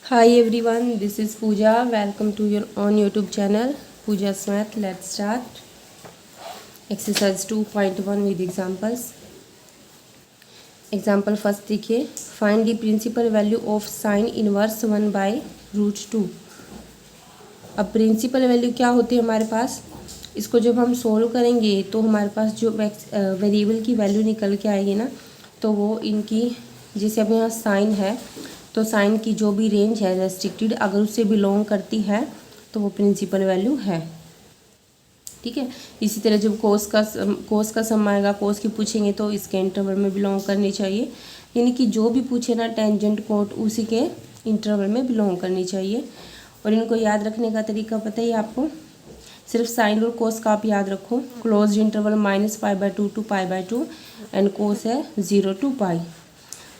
Hi everyone, this is Pooja. Welcome to your on YouTube channel Pooja's Math. Let's start. Exercise 2.1 with examples. Example first देखिए, find the principal value of sin inverse 1 by root 2. अब principal value क्या होती है हमारे पास, इसको जब हम solve करेंगे तो हमारे पास जो वेरिएबल की वैल्यू निकल के आएगी ना, तो वो इनकी, जैसे अब यहाँ साइन है तो साइन की जो भी रेंज है रेस्ट्रिक्टेड, अगर उससे बिलोंग करती है तो वो प्रिंसिपल वैल्यू है। ठीक है, इसी तरह जब कोस का सम आएगा, कोस की पूछेंगे तो इसके इंटरवल में बिलोंग करनी चाहिए, यानी कि जो भी पूछे ना टेंजेंट कोट उसी के इंटरवल में बिलोंग करनी चाहिए। और इनको याद रखने का तरीका पता ही आपको, सिर्फ साइन और कोस का आप याद रखो। Close interval -π/2 to π/2 and cos है 0 to π।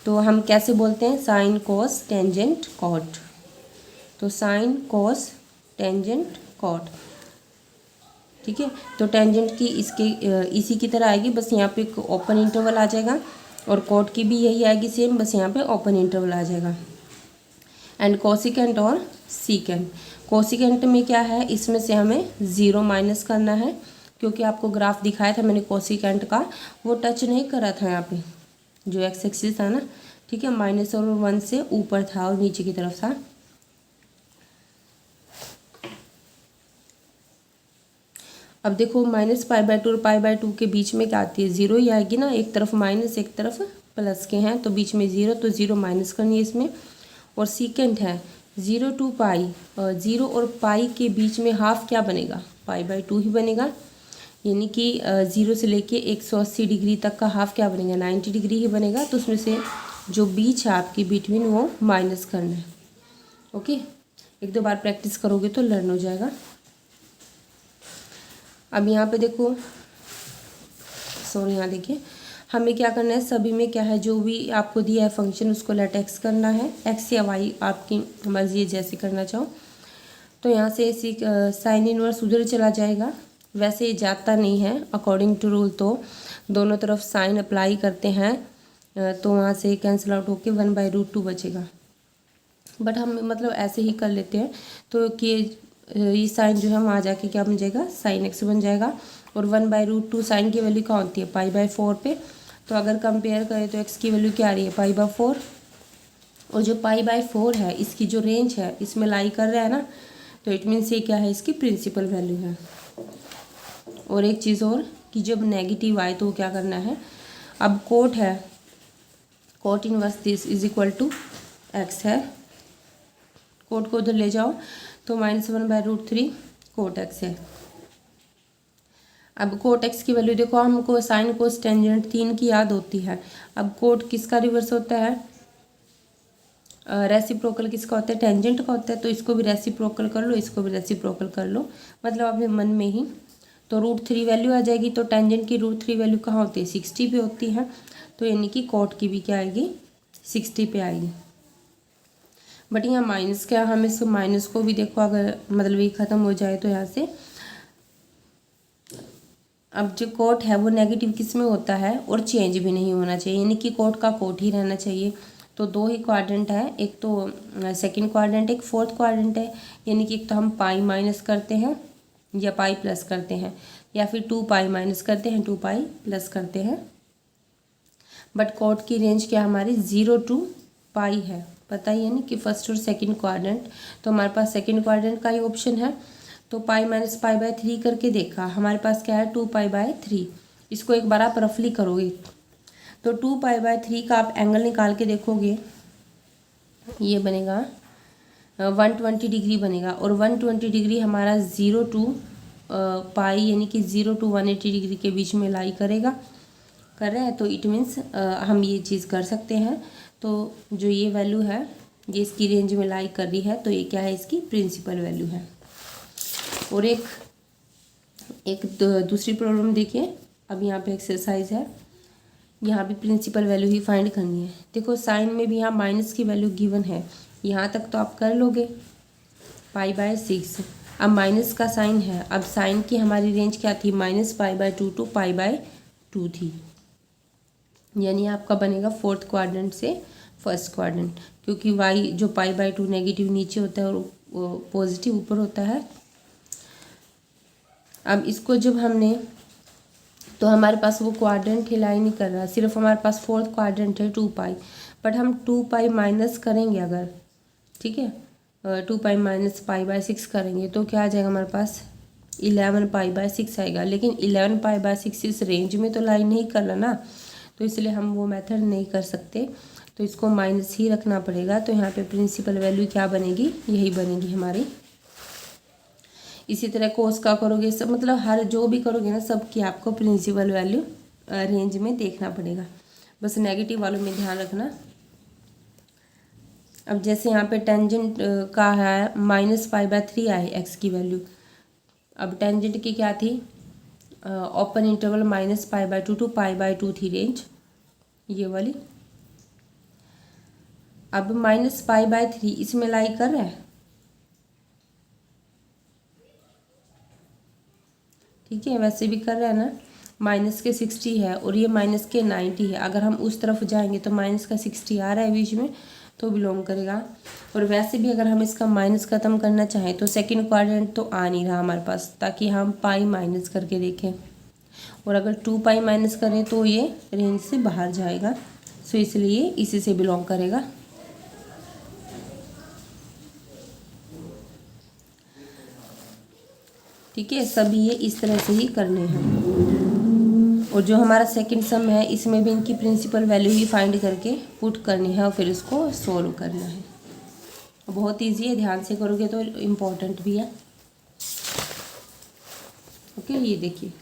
तो हम कैसे बोलते हैं, साइन कोस टेंजेंट कॉट। तो साइन कोस टेंजेंट कॉट, ठीक है। तो टेंजेंट की इसके इसी की तरह आएगी, बस यहाँ पे एक ओपन इंटरवल आ जाएगा, और कॉट की भी यही आएगी सेम, बस यहाँ पे ओपन इंटरवल आ जाएगा। एंड कोसिकेंट और सीकेंट, कोसिकेंट में क्या है, इसमें से हमें 0 माइनस करना है, क्योंकि आपको ग्राफ दिखाया था मैंने कोसिकेंट का, वो टच नहीं करा था यहाँ पे, जो एक्स एक्सिस था ना, ठीक है, माइनस और 1 से ऊपर था और नीचे की तरफ था। अब देखो -π/2 और π/2 के बीच में क्या आती है, 0 ही आएगी ना, एक तरफ माइनस एक तरफ प्लस के हैं, तो बीच में 0, तो 0 माइनस करनी है इसमें। और सीकेंट है 0 to π, 0 और पाई के बीच में हाफ क्या बनेगा, π/2 ही बनेगा, यानी कि 0 से लेके 180 डिग्री तक का हाफ क्या बनेगा, 90 डिग्री ही बनेगा। तो उसमें से जो बीच है आपकी बिटवीन वो माइनस करना है। ओके, एक दो बार प्रैक्टिस करोगे तो लर्न हो जाएगा। अब यहाँ पे देखो, यहाँ देखिए, हमें क्या करना है, सभी में क्या है, जो भी आपको दिया है फंक्शन उसको लेट एक्स करना है, एक्स या वाई आपकी मर्जी है जैसे करना चाहो। तो यहाँ से साइन इनवर्स उधर चला जाएगा, वैसे ये जाता नहीं है अकॉर्डिंग टू रूल, तो दोनों तरफ साइन अप्लाई करते हैं, तो वहाँ से कैंसिल आउट होके 1/√2 बचेगा। बट हम मतलब ऐसे ही कर लेते हैं, तो कि ये साइन जो है वहाँ जाके क्या बन जाएगा, साइन एक्स बन जाएगा। और 1/√2 साइन की वैल्यू क्या होती है, π/4 पे, तो अगर कंपेयर करें तो एक्स की वैल्यू क्या आ रही है, π/4, और जो π/4 है इसकी जो रेंज है इसमें लाई कर रहा है ना, तो इट मीन्स ये क्या है, इसकी प्रिंसिपल वैल्यू है। और एक चीज़ और, कि जब नेगेटिव आए तो क्या करना है, अब कोट है, cot inverse this is equal to x है, कोट को उधर ले जाओ तो -1/√3 कोट एक्स है। अब कोट एक्स की वैल्यू देखो, हमको साइन कोस टेंजेंट 3 की याद होती है। अब कोट किसका रिवर्स होता है, रेसिप्रोकल किसका होता है, टेंजेंट का होता है, तो इसको भी रेसिप्रोकल कर लो, इसको भी रेसिप्रोकल कर लो, मतलब अपने मन में ही। तो √3 वैल्यू आ जाएगी, तो टेंजेंट की √3 वैल्यू कहाँ होती है, 60 पे होती है, तो यानी कि कोट की भी क्या आएगी, 60 पे आएगी। बट यहाँ माइनस क्या, हम इसको माइनस को भी देखो, अगर मतलब ये ख़त्म हो जाए तो यहाँ से, अब जो कोट है वो नेगेटिव किस में होता है, और चेंज भी नहीं होना चाहिए, यानी कि कोट का कोट ही रहना चाहिए। तो दो ही क्वाड्रेंट है, एक तो सेकंड क्वाड्रेंट, एक फोर्थ क्वाड्रेंट है, यानी कि एक तो हम पाई माइनस करते हैं या पाई प्लस करते हैं, या फिर 2π माइनस करते हैं 2π प्लस करते हैं। बट कोट की रेंज क्या हमारी 0 to π है, पता ही है ना कि फर्स्ट और सेकंड क्वाड्रेंट, तो हमारे पास सेकंड क्वाड्रेंट का ही ऑप्शन है। तो π - π/3 करके देखा, हमारे पास क्या है 2π/3। इसको एक बार आप रफली करोगे तो 2π/3 का आप एंगल निकाल के देखोगे, ये बनेगा 120 डिग्री बनेगा, और 120 डिग्री हमारा 0 to π यानी कि 0 to 180 डिग्री के बीच में लाई करेगा, कर रहे हैं, तो इट मीन्स हम ये चीज़ कर सकते हैं। तो जो ये वैल्यू है ये इसकी रेंज में लाई कर रही है, तो ये क्या है, इसकी प्रिंसिपल वैल्यू है। और एक दूसरी प्रॉब्लम देखिए, अब यहाँ पे एक्सरसाइज है, यहाँ भी प्रिंसिपल वैल्यू ही फाइंड करनी है। देखो साइन में भी यहाँ माइनस की वैल्यू गिवन है, यहाँ तक तो आप कर लोगे, π/6। अब माइनस का साइन है, अब साइन की हमारी रेंज क्या थी, -π/2 to π/2 थी, यानी आपका बनेगा फोर्थ क्वाड्रेंट से फर्स्ट क्वाड्रेंट, क्योंकि वाई जो π/2 नेगेटिव नीचे होता है और पॉजिटिव ऊपर होता है। अब इसको जब हमने, तो हमारे पास वो क्वाड्रेंट हिलाई नहीं कर रहा, सिर्फ हमारे पास फोर्थ क्वाड्रेंट है 2π, बट हम 2π माइनस करेंगे अगर, ठीक है, 2π माइनस π/6 करेंगे तो क्या आ जाएगा हमारे पास 11π/6 आएगा। लेकिन 11π/6 इस रेंज में तो लाई नहीं कर रहा ना, तो इसलिए हम वो मेथड नहीं कर सकते, तो इसको माइनस ही रखना पड़ेगा। तो यहाँ पे प्रिंसिपल वैल्यू क्या बनेगी, यही बनेगी हमारी। इसी तरह कोस का करोगे सब, मतलब हर जो भी करोगे ना सबकी आपको प्रिंसिपल वैल्यू रेंज में देखना पड़ेगा, बस नेगेटिव वालों में ध्यान रखना। अब जैसे यहाँ पे टेंजेंट का है -π/3 आए एक्स की वैल्यू। अब टेंजेंट की क्या थी, ओपन इंटरवल -π/2 टू π/2 थी रेंज, ये वाली। अब -π/3 इसमें लाई कर रहा है, ठीक है, वैसे भी कर रहा है ना। माइनस के 60 है और ये माइनस के 90 है, अगर हम उस तरफ जाएंगे तो माइनस का 60 आ रहा है बीच में, तो बिलोंग करेगा। और वैसे भी अगर हम इसका माइनस ख़त्म करना चाहें तो सेकंड क्वाड्रेंट तो आ नहीं रहा हमारे पास, ताकि हम पाई माइनस करके देखें, और अगर 2π माइनस करें तो ये रेंज से बाहर जाएगा, सो इसलिए इसी से बिलोंग करेगा। ठीक है, सभी ये इस तरह से ही करने हैं। और जो हमारा सेकंड सम है इसमें भी इनकी प्रिंसिपल वैल्यू ही फाइंड करके पुट करनी है और फिर इसको सोल्व करना है। बहुत इजी है, ध्यान से करोगे तो इम्पोर्टेंट भी है। ओके, ये देखिए,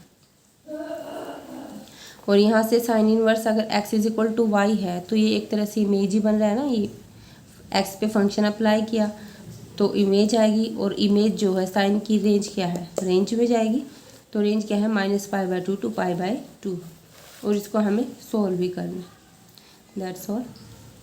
और यहाँ से साइन इनवर्स अगर x is equal to y है तो ये एक तरह से इमेज ही बन रहा है ना, ये x पे फंक्शन अप्लाई किया तो इमेज आएगी, और इमेज जो है साइन की रेंज क्या है, रेंज में जाएगी। तो रेंज क्या है -π/2 टू π/2, और इसको हमें सोल्व भी करना है। That's all.